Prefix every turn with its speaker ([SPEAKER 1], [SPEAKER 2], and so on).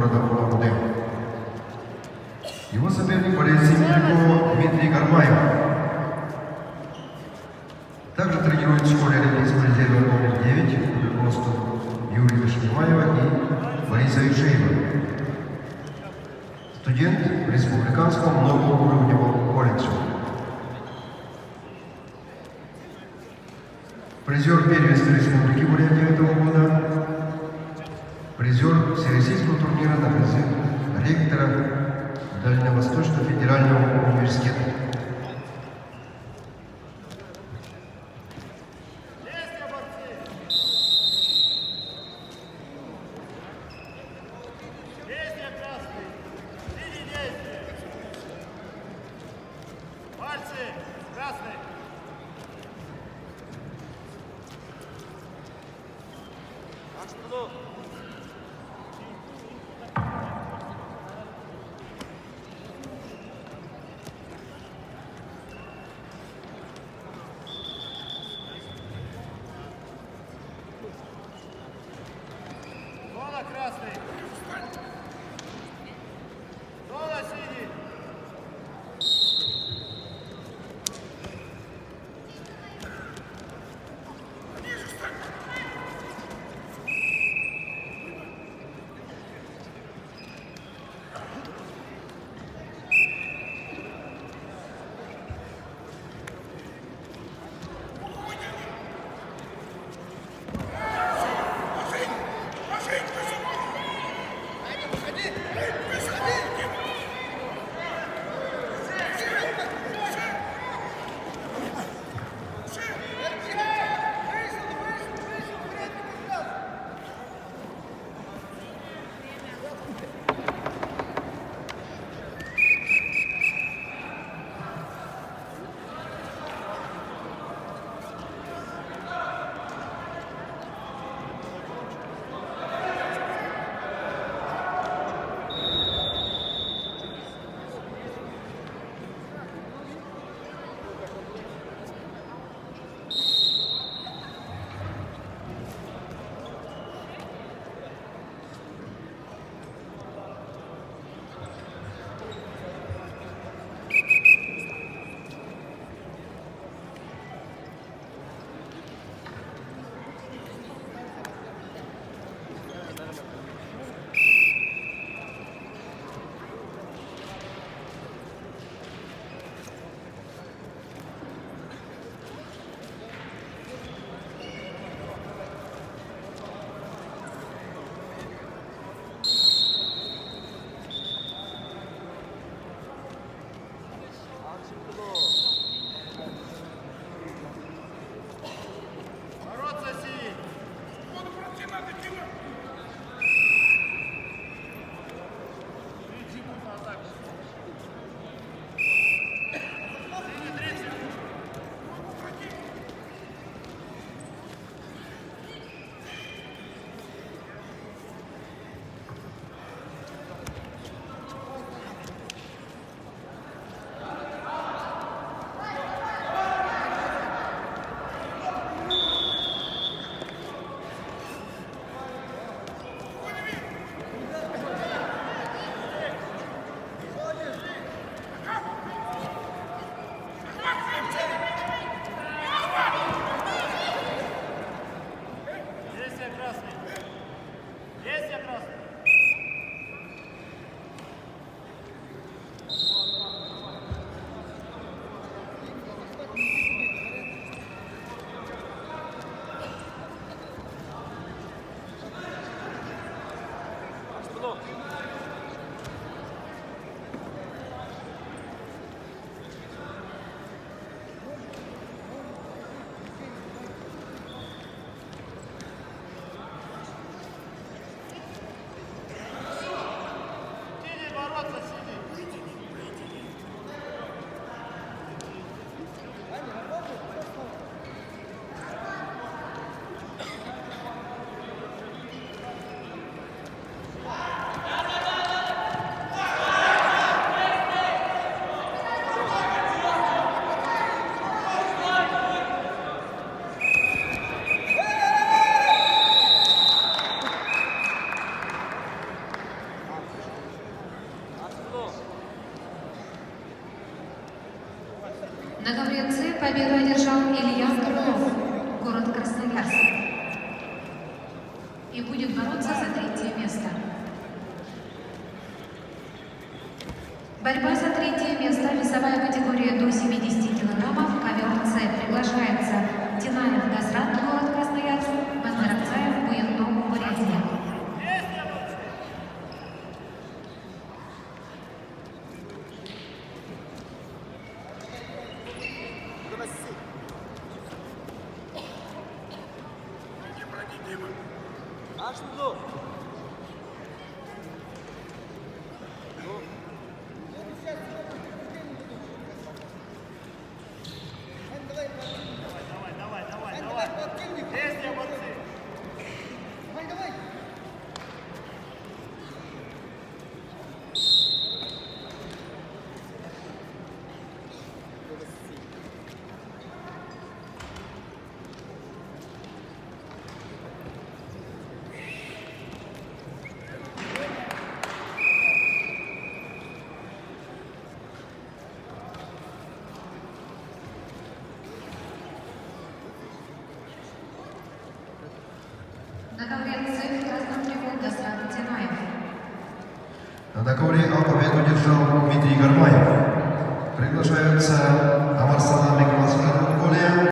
[SPEAKER 1] города Улан-Удэ. Его соперник борец Симбирякова Дмитрий Гармаев. Также тренирует в школе Олимпийского резерва номер 9 под руководством Юрия Шмаева и Бориса Ишеева. Студент в Республиканском многоуровневом колледже. Призер первенства Республики Бурятия этого года. Призер Всероссийского турнира на призыв ректора Дальневосточного федерального университета.
[SPEAKER 2] Красный. Зона синий.
[SPEAKER 3] На ковре С победу одержал Илья Крылов, город Красноярск. И будет бороться за третье место. Борьба за третье место, весовая категория до 70 килограммов, ковер С. Приглашается Тинаев Газрат, город Красноярск, Мандаракцаев, Буендом, Бурятия.
[SPEAKER 2] Аж туда. Давай. Есть я борцы. Давай.
[SPEAKER 3] На ковре С в красном трикот Газрат Тинаев.
[SPEAKER 1] На ковре А победу держал Дмитрий Гармаев. Приглашаются Амарсана Миколаевич.